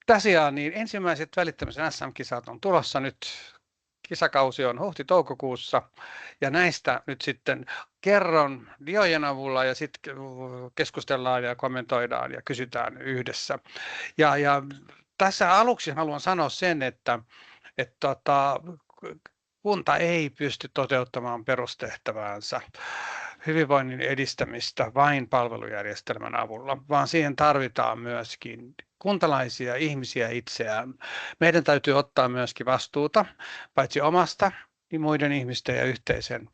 Tosiaan niin ensimmäiset välittämisen SM-kisat on tulossa nyt. Kisakausi on huhti-toukokuussa ja näistä nyt sitten kerron diojen avulla ja sitten keskustellaan ja kommentoidaan ja kysytään yhdessä. Ja tässä aluksi haluan sanoa sen, että kunta ei pysty toteuttamaan perustehtäväänsä hyvinvoinnin edistämistä vain palvelujärjestelmän avulla, vaan siihen tarvitaan myöskin kuntalaisia ihmisiä itseään. Meidän täytyy ottaa myöskin vastuuta paitsi omasta, niin muiden ihmisten ja yhteisen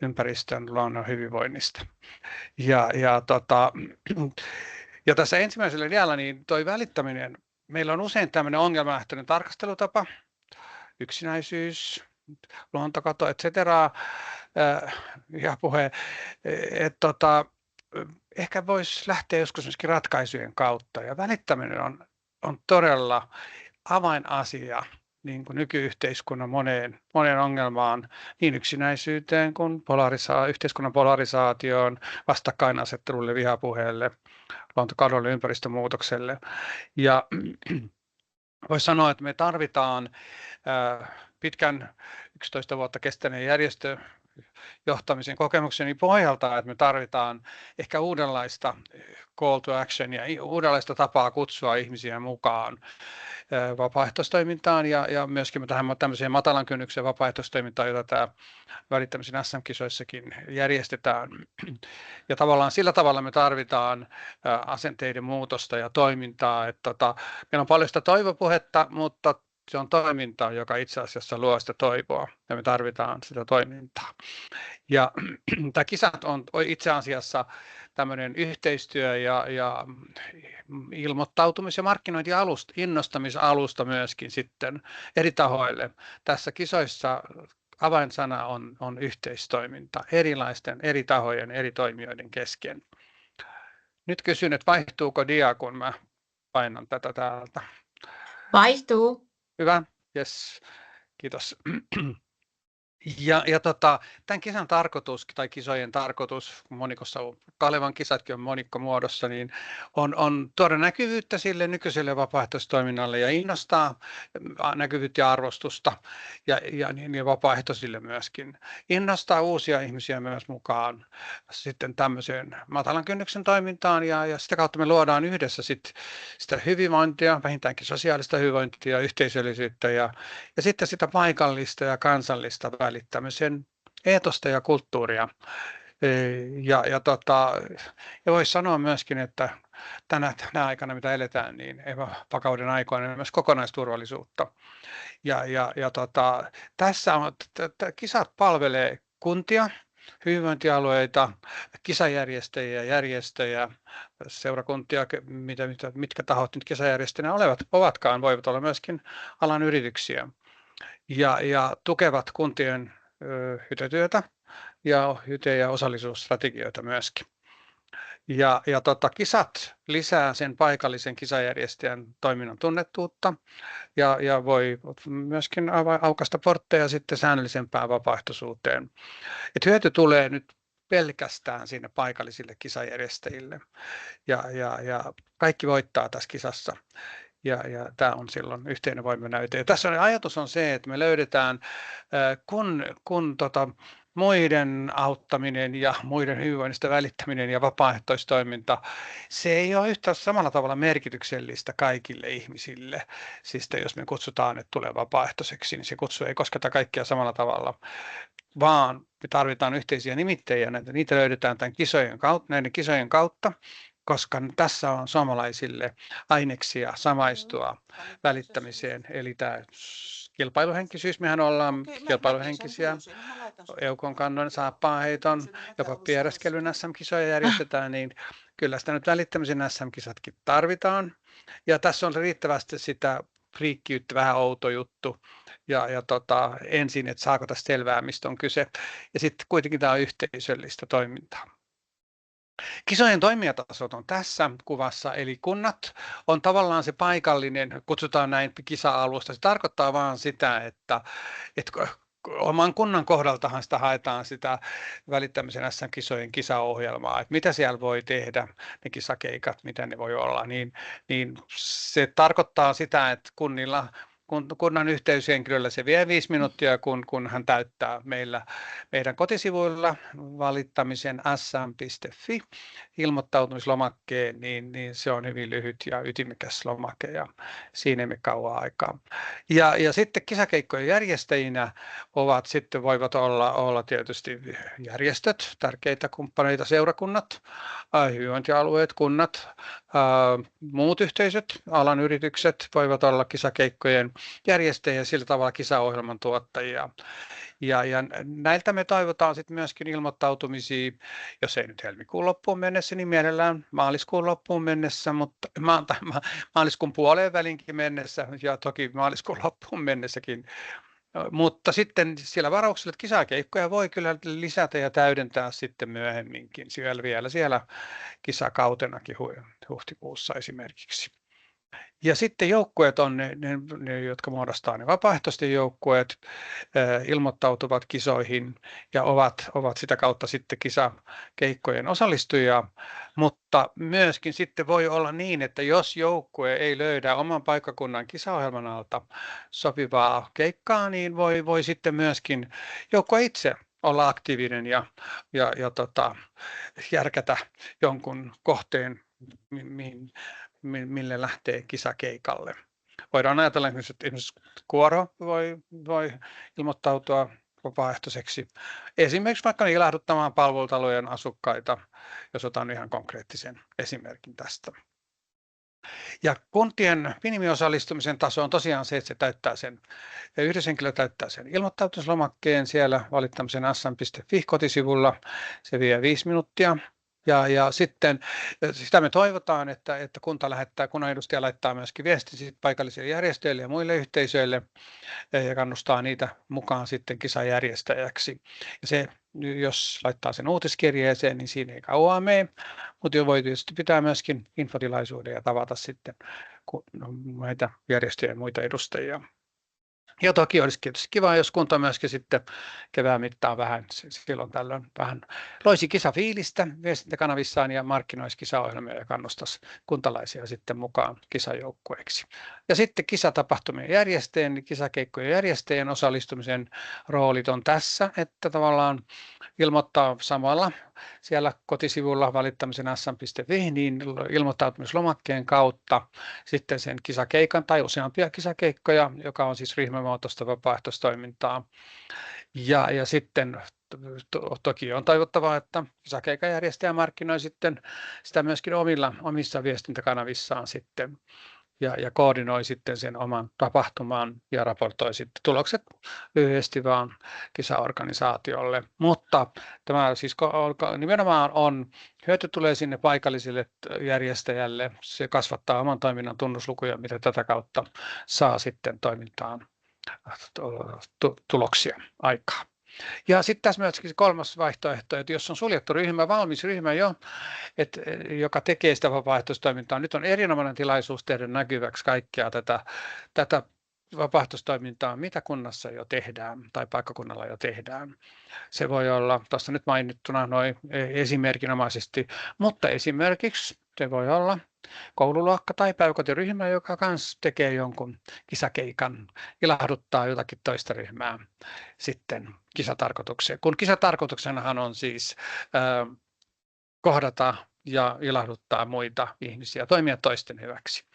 ympäristön luonnon hyvinvoinnista. Ja tässä ensimmäisellä dialla niin toi välittäminen, meillä on usein tämmöinen ongelmalähtöinen tarkastelutapa, yksinäisyys, luontokato, etc. Ja puhe, että ehkä voisi lähteä joskus myöskin ratkaisujen kautta. Ja välittäminen on todella avainasia niin kuin nykyyhteiskunnan moneen ongelmaan, niin yksinäisyyteen kuin yhteiskunnan polarisaatioon, vastakkainasettelulle, vihapuheelle, luontokadolle, ympäristömuutokselle. Ja voisi sanoa, että me tarvitaan pitkän 11 vuotta kestäneen järjestöjohtamisen kokemukseni pohjalta, että me tarvitaan ehkä uudenlaista call to action ja uudenlaista tapaa kutsua ihmisiä mukaan vapaaehtoistoimintaan ja myöskin tämmöiseen matalan kynnyksen vapaaehtoistoimintaan, jota tämä välittämisen SM-kisoissakin järjestetään. Ja tavallaan sillä tavalla me tarvitaan asenteiden muutosta ja toimintaa. Että meillä on paljon sitä toivopuhetta, mutta se on toimintaa, joka itse asiassa luo sitä toivoa ja me tarvitaan sitä toimintaa. Ja tämä kisat on itse asiassa tämmöinen yhteistyö ja ilmoittautumis- ja markkinointialusta, innostamisalusta myöskin sitten eri tahoille. Tässä kisoissa avainsana on yhteistoiminta erilaisten eri tahojen, eri toimijoiden kesken. Nyt kysyn, että vaihtuuko dia, kun mä painan tätä täältä? Vaihtuu. Hyvä, yes, kiitos. Tämän kisan tarkoitus tai kisojen tarkoitus, monikossa Kalevan kisatkin on monikkomuodossa, niin on tuoda näkyvyyttä sille nykyiselle vapaaehtoistoiminnalle ja innostaa näkyvyyttä ja arvostusta ja niin vapaaehtoisille myöskin. Innostaa uusia ihmisiä myös mukaan sitten tämmöiseen matalan kynnyksen toimintaan ja sitä kautta me luodaan yhdessä sitä hyvinvointia, vähintäänkin sosiaalista hyvinvointia, yhteisöllisyyttä ja sitten sitä paikallista ja kansallista välittämisen eetosta ja kulttuuria. Ja voisi sanoa myöskin, että tänä aikana, mitä eletään, niin vakauden aikoina myös kokonaisturvallisuutta. Tässä kisat palvelee kuntia, hyvinvointialueita, kisajärjestäjiä, järjestöjä, seurakuntia, mitkä tahot nyt kisajärjestäjänä ovatkaan, voivat olla myöskin alan yrityksiä. Ja tukevat kuntien hytetyötä ja hyte- ja osallisuusstrategioita myöskin. Kisat lisää sen paikallisen kisajärjestäjän toiminnan tunnettuutta ja voi myöskin aukaista portteja sitten säännöllisempään vapaaehtoisuuteen. Et hyöty tulee nyt pelkästään sinne paikallisille kisajärjestäjille ja kaikki voittaa tässä kisassa. Ja tämä on silloin yhteinen voimanäyte. Ja tässä ajatus on se, että me löydetään, kun muiden auttaminen ja muiden hyvinvoinnista välittäminen ja vapaaehtoistoiminta, se ei ole yhtä samalla tavalla merkityksellistä kaikille ihmisille. Siis jos me kutsutaan, että tulee vapaaehtoiseksi, niin se kutsu ei kosketa kaikkia samalla tavalla, vaan me tarvitaan yhteisiä nimittäjiä, niitä löydetään näiden kisojen kautta. Koska tässä on suomalaisille aineksia samaistua välittämiseen. Eli tämä kilpailuhenkisyys, mehän ollaan kilpailuhenkisiä, eukon kannon, saappaaheiton, jopa pieräskelyn SM-kisoja järjestetään, niin kyllä sitä nyt välittämisen SM-kisatkin tarvitaan. Ja tässä on riittävästi sitä friikkiyttä, vähän outo juttu. Ensin, että saako tästä selvää, mistä on kyse. Ja sitten kuitenkin tämä on yhteisöllistä toimintaa. Kisojen toimijatasot on tässä kuvassa, eli kunnat on tavallaan se paikallinen, kutsutaan näin kisa-alusta. Se tarkoittaa vaan sitä, että oman kunnan kohdaltahan sitä haetaan sitä välittämisen SM-kisojen kisaohjelmaa, että mitä siellä voi tehdä, ne kisakeikat, mitä ne voi olla, niin se tarkoittaa sitä, että kunnan yhteyshenkilöllä se vie 5 minuuttia, kun hän täyttää meidän kotisivuilla valittamisen sm.fi ilmoittautumislomakkeen, niin se on hyvin lyhyt ja ytimekäs lomake ja siinä ei mene kauan aikaa. Ja sitten kisakeikkojen järjestäjinä voivat olla tietysti järjestöt, tärkeitä kumppaneita, seurakunnat, hyvinvointialueet, kunnat, muut yhteisöt, alan yritykset voivat olla kisakeikkojen järjestäjiä ja sillä tavalla kisaohjelman tuottajia. Ja näiltä me toivotaan sitten myöskin ilmoittautumisia, jos ei nyt helmikuun loppuun mennessä, niin mielellään maaliskuun loppuun mennessä, mutta maaliskuun puoleen välinkin mennessä ja toki maaliskuun loppuun mennessäkin. Mutta sitten siellä varauksella, että kisakeikkoja voi kyllä lisätä ja täydentää sitten myöhemminkin vielä siellä kisakautenakin huhtikuussa esimerkiksi. Ja sitten joukkueet on ne jotka muodostaa ne vapaaehtoisten joukkueet, ilmoittautuvat kisoihin ja ovat sitä kautta sitten kisakeikkojen osallistujia, mutta myöskin sitten voi olla niin, että jos joukkue ei löydä oman paikkakunnan kisaohjelman alta sopivaa keikkaa, niin voi sitten myöskin joukkue itse olla aktiivinen ja järkätä jonkun kohteen, mille lähtee kisakeikalle. Voidaan ajatella, että esimerkiksi kuoro voi ilmoittautua vapaaehtoiseksi. Esimerkiksi vaikka ilahduttamaan palvelutalojen asukkaita, jos otan ihan konkreettisen esimerkin tästä. Ja kuntien minimiosallistumisen taso on tosiaan se, että se täyttää yhdessä henkilö täyttää sen ilmoittautumislomakkeen siellä valittamisen sm.fi kotisivulla. Se vie 5 minuuttia. Ja sitten sitä me toivotaan, että kunnan edustaja laittaa myöskin viestin paikallisille järjestöille ja muille yhteisöille ja kannustaa niitä mukaan sitten kisajärjestäjäksi. Ja se, jos laittaa sen uutiskirjeeseen, niin siinä ei kauaa mene, mutta voi tietysti pitää myöskin infotilaisuuden ja tavata sitten näitä järjestöjä ja muita edustajia. Ja toki olisi tietysti kiva, jos kunta myöskin sitten kevään mittaan vähän silloin tällöin vähän loisi kisafiilistä viestintäkanavissaan ja markkinoisi kisaohjelmia ja kannustaisi kuntalaisia sitten mukaan kisajoukkueeksi. Ja sitten kisatapahtumien järjestäjien, kisakeikkojen järjestäjien osallistumisen roolit on tässä, että tavallaan ilmoittaa samalla siellä kotisivulla valittamisen sm.fi, niin ilmoittautumislomakkeen kautta sitten sen kisakeikan tai useampia kisakeikkoja, joka on siis ryhmämuotoista vapaaehtoistoimintaa. Ja sitten toki on toivottavaa, että kisakeikan järjestäjä markkinoi sitten sitä myöskin omissa viestintäkanavissaan sitten. Ja koordinoi sitten sen oman tapahtuman ja raportoi sitten tulokset lyhyesti vaan kisaorganisaatiolle. Mutta tämä siis nimenomaan hyöty tulee sinne paikalliselle järjestäjälle. Se kasvattaa oman toiminnan tunnuslukuja, mitä tätä kautta saa sitten toimintaan tuloksia aikaa. Ja sitten tässä myöskin kolmas vaihtoehto, että jos on suljettu ryhmä, valmis ryhmä jo, joka tekee sitä vapaaehtoistoimintaa, nyt on erinomainen tilaisuus tehdä näkyväksi kaikkea tätä vapaaehtoistoimintaa, mitä kunnassa jo tehdään tai paikkakunnalla jo tehdään. Se voi olla tuossa nyt mainittuna noin esimerkinomaisesti, mutta esimerkiksi se voi olla koululuokka tai päiväkotiryhmä, joka kanssa tekee jonkun kisakeikan, ilahduttaa jotakin toista ryhmää sitten kisatarkoitukseen. Kun kisatarkoituksenahan on siis kohdata ja ilahduttaa muita ihmisiä, toimia toisten hyväksi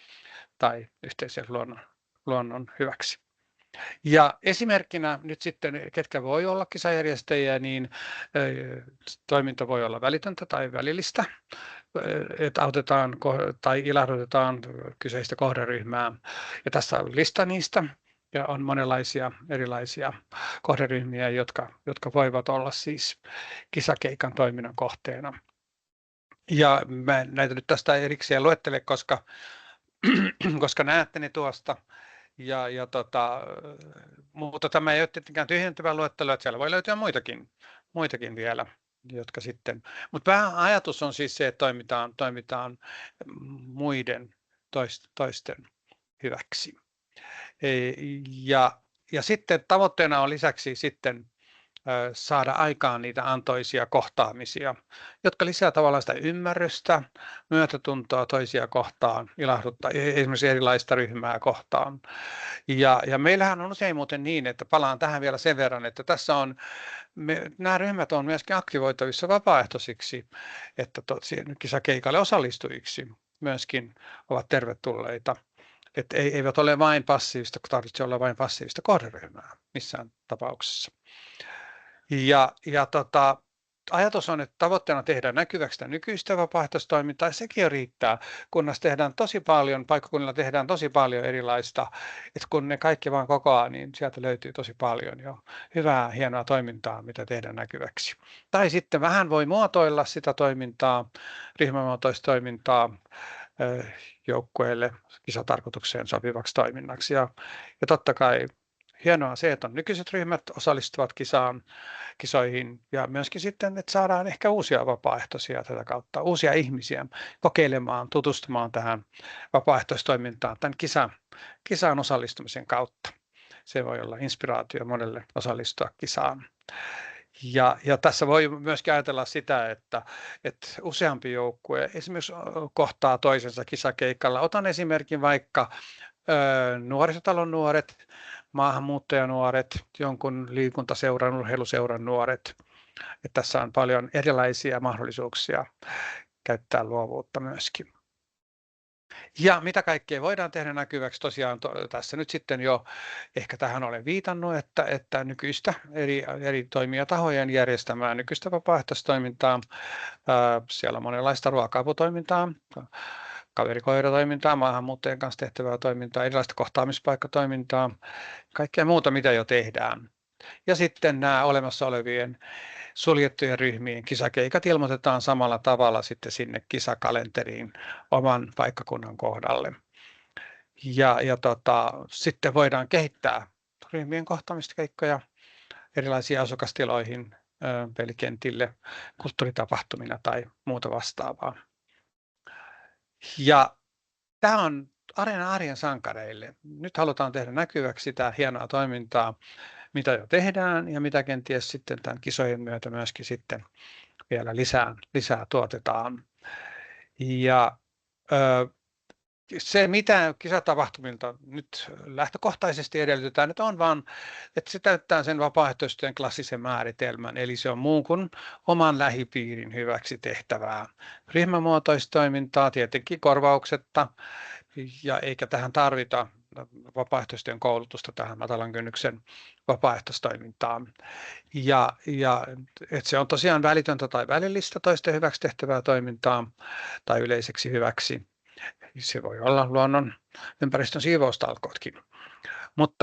tai yhteisen luonnon hyväksi. Ja esimerkkinä nyt sitten, ketkä voi olla kisajärjestäjiä, niin toiminta voi olla välitöntä tai välillistä, että autetaan tai ilahdutetaan kyseistä kohderyhmää. Ja tässä on lista niistä, ja on monenlaisia erilaisia kohderyhmiä, jotka voivat olla siis kisakeikan toiminnan kohteena. Ja mä näitä nyt tästä erikseen luettele, koska näette ne tuosta. Mutta tämä ei ole tietenkään tyhjentävä luettelo, että siellä voi löytyä muitakin vielä, jotka sitten, mutta pääajatus on siis se, että toimitaan muiden toisten hyväksi. Ja Ja sitten tavoitteena on lisäksi sitten saada aikaan niitä antoisia kohtaamisia, jotka lisää tavallaan sitä ymmärrystä, myötätuntoa toisia kohtaan, ilahduttaa esimerkiksi erilaista ryhmää kohtaan. Ja meillähän on usein muuten niin, että palaan tähän vielä sen verran, että tässä on, nämä ryhmät on myöskin aktivoitavissa vapaaehtoisiksi, että kisakeikalle osallistujiksi myöskin ovat tervetulleita. Että eivät ole vain passiivista, kun tarvitse olla vain passiivista kohderyhmää missään tapauksessa. Ajatus on, että tavoitteena tehdään näkyväksi sitä nykyistä vapaaehtoistoimintaa, ja sekin jo riittää, kunnes tehdään tosi paljon, paikkakunnilla tehdään tosi paljon erilaista, että kun ne kaikki vaan kokoaa, niin sieltä löytyy tosi paljon jo hyvää, hienoa toimintaa, mitä tehdään näkyväksi. Tai sitten vähän voi muotoilla sitä toimintaa, ryhmämuotoista toimintaa joukkueelle kisatarkoitukseen sopivaksi toiminnaksi. Ja totta kai hienoa se, että on nykyiset ryhmät osallistuvat kisoihin ja myöskin sitten, että saadaan ehkä uusia vapaaehtoisia tätä kautta, uusia ihmisiä kokeilemaan, tutustumaan tähän vapaaehtoistoimintaan tämän kisaan osallistumisen kautta. Se voi olla inspiraatio monelle osallistua kisaan. Ja tässä voi myöskin ajatella sitä, että useampi joukkue esimerkiksi kohtaa toisensa kisakeikalla. Otan esimerkin vaikka nuorisotalon nuoret, maahanmuuttajanuoret, jonkun liikuntaseuran, urheiluseuran nuoret. Että tässä on paljon erilaisia mahdollisuuksia käyttää luovuutta myöskin. Ja mitä kaikkea voidaan tehdä näkyväksi, tosiaan tässä nyt sitten jo ehkä tähän olen viitannut, että nykyistä eri toimijatahojen järjestämää nykyistä vapaaehtoistoimintaa, siellä on monenlaista ruoka-aputoimintaa, kaverikoiratoimintaa, maahanmuuttajien kanssa tehtävää toimintaa, erilaista kohtaamispaikkatoimintaa, kaikkea muuta, mitä jo tehdään. Ja sitten nämä olemassa olevien suljettujen ryhmien kisakeikat ilmoitetaan samalla tavalla sitten sinne kisakalenteriin oman paikkakunnan kohdalle. Sitten voidaan kehittää ryhmien kohtaamiskeikkoja erilaisiin asukastiloihin, pelikentille, kulttuuritapahtumina tai muuta vastaavaa. Ja tämä on Areena arjen sankareille. Nyt halutaan tehdä näkyväksi sitä hienoa toimintaa, mitä jo tehdään ja mitä kenties sitten tämän kisojen myötä myöskin sitten vielä lisää tuotetaan. Ja se, mitä kisatapahtumilta nyt lähtökohtaisesti edellytetään, että on vaan, että se täyttää sen vapaaehtoistyön klassisen määritelmän, eli se on muun kuin oman lähipiirin hyväksi tehtävää ryhmämuotoista toimintaa, tietenkin korvauksetta, ja eikä tähän tarvita vapaaehtoistyön koulutusta tähän matalan kynnyksen vapaaehtoistoimintaan. Ja että se on tosiaan välitöntä tai välillistä toisten hyväksi tehtävää toimintaa tai yleiseksi hyväksi. Se voi olla luonnon ympäristön siivoustalkootkin,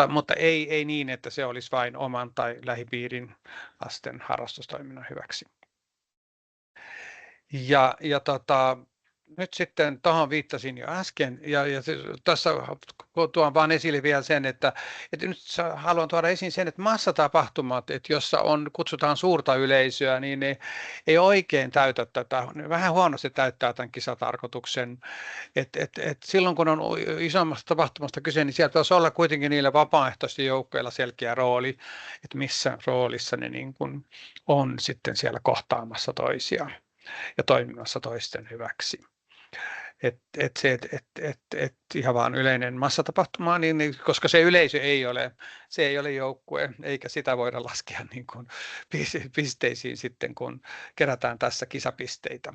mutta ei niin, että se olisi vain oman tai lähipiirin lasten harrastustoiminnan hyväksi. Nyt sitten tuohon viittasin jo äsken ja tässä tuon vaan esille vielä sen, että nyt haluan tuoda esiin sen, että massatapahtumat, että jossa kutsutaan suurta yleisöä, niin ne ei oikein täytä tätä, ne vähän huonosti täyttää tämän kisatarkoituksen. Silloin kun on isommasta tapahtumasta kyse, niin sieltä pitäisi olla kuitenkin niillä vapaaehtoisilla joukkoilla selkeä rooli, että missä roolissa ne niin kuin on sitten siellä kohtaamassa toisia ja toimimassa toisten hyväksi. Ihan vaan yleinen massatapahtuma, niin, koska se yleisö ei ole joukkue, eikä sitä voida laskea niin kuin pisteisiin sitten, kun kerätään tässä kisapisteitä.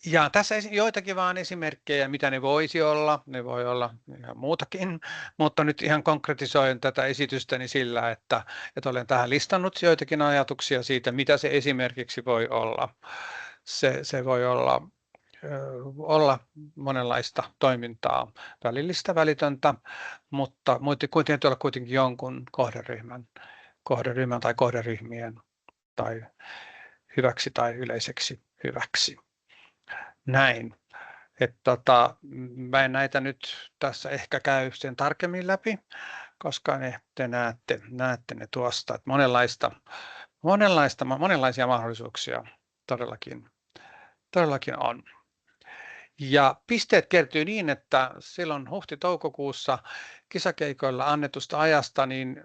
Ja tässä joitakin vaan esimerkkejä, mitä ne voisi olla. Ne voi olla ihan muutakin, mutta nyt ihan konkretisoin tätä esitystäni sillä, että olen tähän listannut joitakin ajatuksia siitä, mitä se esimerkiksi voi olla. Se voi olla monenlaista toimintaa, välillistä, välitöntä, mutta täytyy olla kuitenkin jonkun kohderyhmän tai kohderyhmien tai hyväksi tai yleiseksi hyväksi. Näin. Mä en näitä nyt tässä ehkä käy sen tarkemmin läpi, koska te näette ne tuosta, että monenlaisia mahdollisuuksia todellakin on. Ja pisteet kertyy niin, että silloin huhti-toukokuussa kisakeikoilla annetusta ajasta niin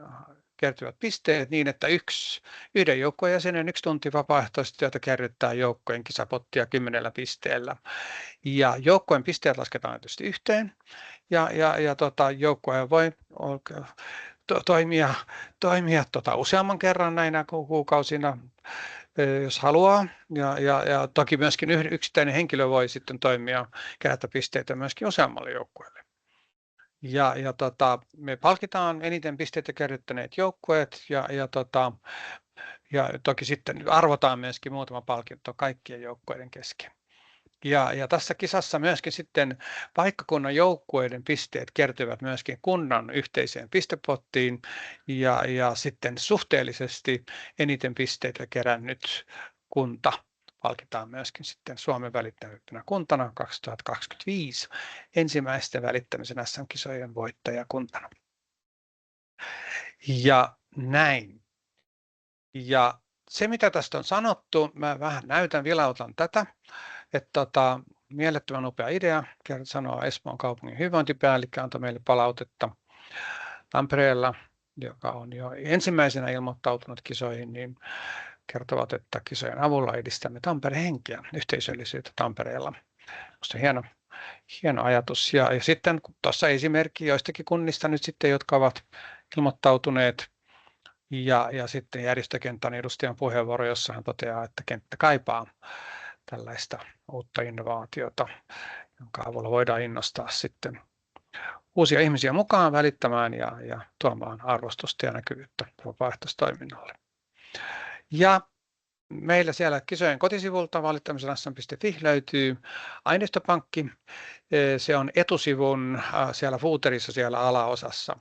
kertyvät pisteet niin, että yhden joukkueen jäsenen 1 tunti vapaaehtoistyötä kerryttää joukkojen kisapottia 10 pisteellä. Ja joukkueen pisteet lasketaan tietysti yhteen ja joukkue voi toimia useamman kerran näinä kuukausina, jos haluaa. Ja toki myöskin yksittäinen henkilö voi sitten toimia, kerätä pisteitä myöskin useammalle joukkueelle. Me palkitaan eniten pisteitä kerryttäneet joukkueet ja toki sitten arvotaan myöskin muutama palkinto kaikkien joukkueiden kesken. Ja tässä kisassa myöskin sitten paikkakunnan joukkueiden pisteet kertyvät myöskin kunnan yhteiseen pistepottiin ja sitten suhteellisesti eniten pisteitä kerännyt kunta palkitaan myöskin sitten Suomen välittävänä kuntana 2025 ensimmäisten välittämisen SM-kisojen voittajakuntana. Ja näin. Ja se mitä tästä on sanottu, mä vähän näytän, vilautan tätä. Että mielettömän upea idea, sanoo Espoon kaupungin hyvinvointipäällikkö, antoi meille palautetta Tampereella, joka on jo ensimmäisenä ilmoittautunut kisoihin, niin kertovat, että kisojen avulla edistämme Tampereen henkeä, yhteisöllisyyttä Tampereella. Minusta hieno ajatus. Ja sitten tuossa esimerkki joistakin kunnista nyt sitten, jotka ovat ilmoittautuneet, ja sitten järjestökentän edustajan puheenvuoro, jossa hän toteaa, että kenttä kaipaa tällaista uutta innovaatiota, jonka avulla voidaan innostaa sitten uusia ihmisiä mukaan välittämään ja tuomaan arvostusta ja näkyvyyttä vapaaehtoistoiminnalle. Ja meillä siellä kisojen kotisivulta valittamisen.sm.fi löytyy aineistopankki. Se on etusivun siellä footerissa siellä alaosassa.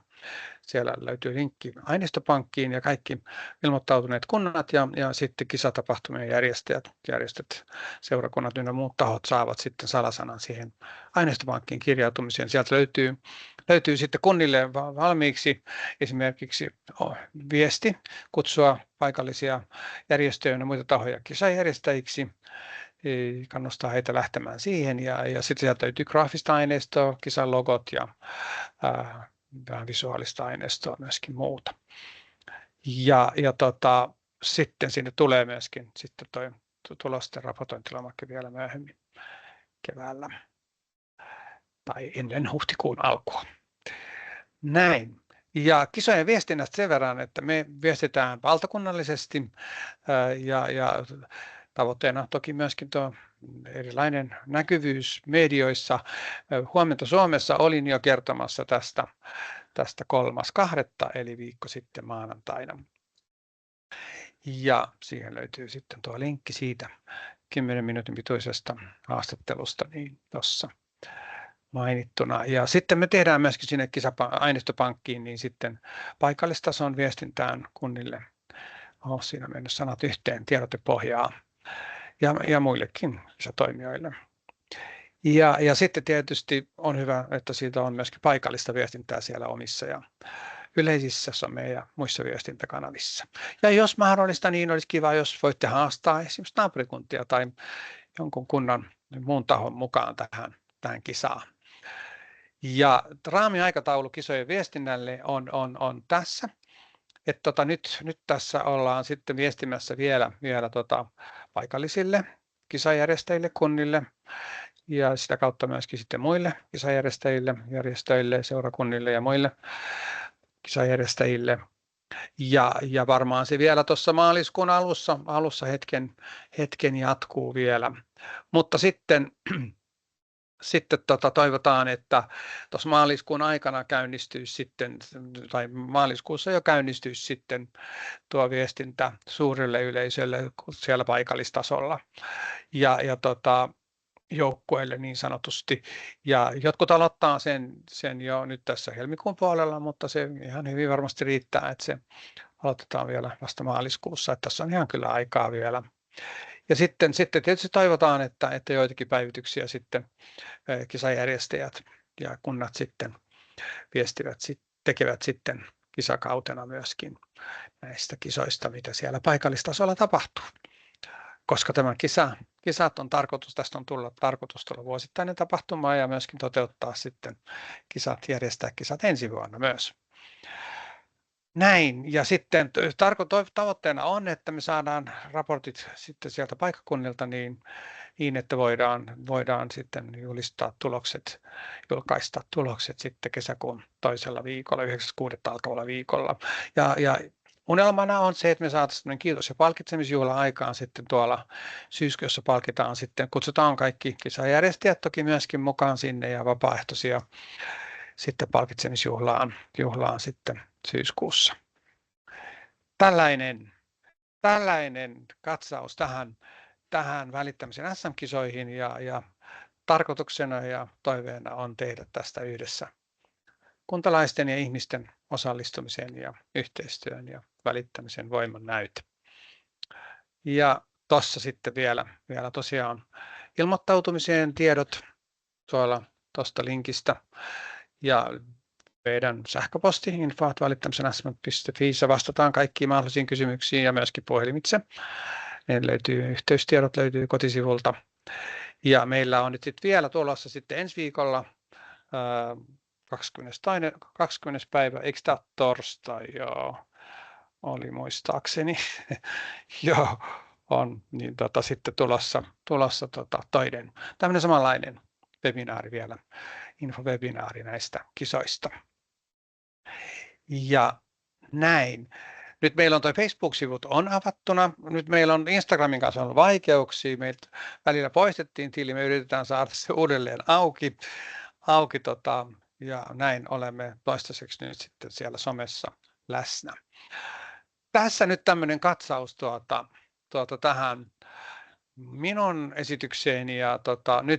Siellä löytyy linkki aineistopankkiin ja kaikki ilmoittautuneet kunnat ja sitten kisatapahtumien järjestöt, seurakunnat ja muut tahot saavat sitten salasanan siihen aineistopankkiin kirjautumiseen. Sieltä löytyy sitten kunnille valmiiksi esimerkiksi viesti kutsua paikallisia järjestöjä ja muita tahoja kisajärjestäjiksi. Kannustaa heitä lähtemään siihen ja sitten sieltä löytyy graafista aineistoa, kisan logot ja vähän visuaalista aineistoa myöskin muuta. Sitten sinne tulee myöskin sitten toi tulosten raportointilomake vielä myöhemmin keväällä tai ennen huhtikuun alkua. Näin. Ja kisojen viestinnästä sen verran, että me viestitään valtakunnallisesti ja tavoitteena toki myöskin tuo erilainen näkyvyys medioissa. Huomenta Suomessa olin jo kertomassa tästä 3.2. eli viikko sitten maanantaina. Ja siihen löytyy sitten tuo linkki siitä 10 minuutin pituisesta haastattelusta niin tuossa mainittuna. Ja sitten me tehdään myöskin sinne aineistopankkiin niin sitten paikallistason viestintään kunnille. Siinä mennyt sanat yhteen tiedotepohjaa ja muillekin toimijoille. Ja sitten tietysti on hyvä, että siitä on myöskin paikallista viestintää siellä omissa ja yleisissä some- ja muissa viestintäkanavissa. Ja jos mahdollista, niin olisi kiva, jos voitte haastaa esimerkiksi naapurikuntia tai jonkun kunnan muun tahon mukaan tähän kisaan. Ja raamiaikataulu kisojen viestinnälle on tässä. Että nyt tässä ollaan sitten viestimässä vielä paikallisille kisajärjestäjille, kunnille ja sitä kautta myöskin sitten muille kisajärjestäjille, järjestöille, seurakunnille ja muille kisajärjestäjille. Ja varmaan se vielä tuossa maaliskuun alussa hetken jatkuu vielä. Mutta sitten toivotaan, että tuossa maaliskuun aikana käynnistyisi sitten, tai maaliskuussa jo käynnistyisi sitten tuo viestintä suurelle yleisölle siellä paikallistasolla ja joukkueille niin sanotusti. Ja jotkut aloittaa sen jo nyt tässä helmikuun puolella, mutta se ihan hyvin varmasti riittää, että se aloitetaan vielä vasta maaliskuussa, että tässä on ihan kyllä aikaa vielä. Ja sitten tietysti toivotaan, että joitakin päivityksiä sitten kisajärjestäjät ja kunnat sitten tekevät sitten kisakautena myöskin näistä kisoista, mitä siellä paikallistasolla tapahtuu. koska tämä kisat on tarkoitus, tästä on tarkoitus tulla vuosittainen tapahtuma ja myöskin toteuttaa sitten järjestää kisat ensi vuonna myös. Näin, ja sitten tavoitteena on, että me saadaan raportit sitten sieltä paikkakunnilta niin että voidaan sitten julkaista tulokset sitten kesäkuun toisella viikolla, 9.6. alkavalla viikolla. Ja unelmana on se, että me saataisiin kiitos- ja palkitsemisjuhla aikaan sitten tuolla syyskuussa palkitaan sitten, kutsutaan kaikki kisajärjestäjät toki myöskin mukaan sinne ja vapaaehtoisia sitten palkitsemisjuhlaan sitten syyskuussa. Tällainen katsaus tähän välittämisen SM-kisoihin ja tarkoituksena ja toiveena on tehdä tästä yhdessä kuntalaisten ja ihmisten osallistumisen ja yhteistyön ja välittämisen voiman näyte. Ja tuossa sitten vielä tosiaan ilmoittautumiseen tiedot tuosta linkistä ja meidän sähköposti info@välittämisen.sm.fi, vastataan kaikkiin mahdollisiin kysymyksiin ja myöskin puhelimitse. Yhteystiedot löytyy kotisivulta. Ja meillä on nyt sitten vielä tulossa sitten ensi viikolla 20. päivä, eikö tämä torstai? Joo, oli muistaakseni. Joo, on niin sitten tulossa toinen tämmöinen samanlainen webinaari vielä, infovebinaari näistä kisoista. Ja näin. Nyt meillä on tuo Facebook-sivut on avattuna. Nyt meillä on Instagramin kanssa ollut vaikeuksia. Meiltä välillä poistettiin tili, me yritetään saada se uudelleen auki ja näin olemme toistaiseksi nyt sitten siellä somessa läsnä. Tässä nyt tämmöinen katsaus tähän minun esitykseeni ja nyt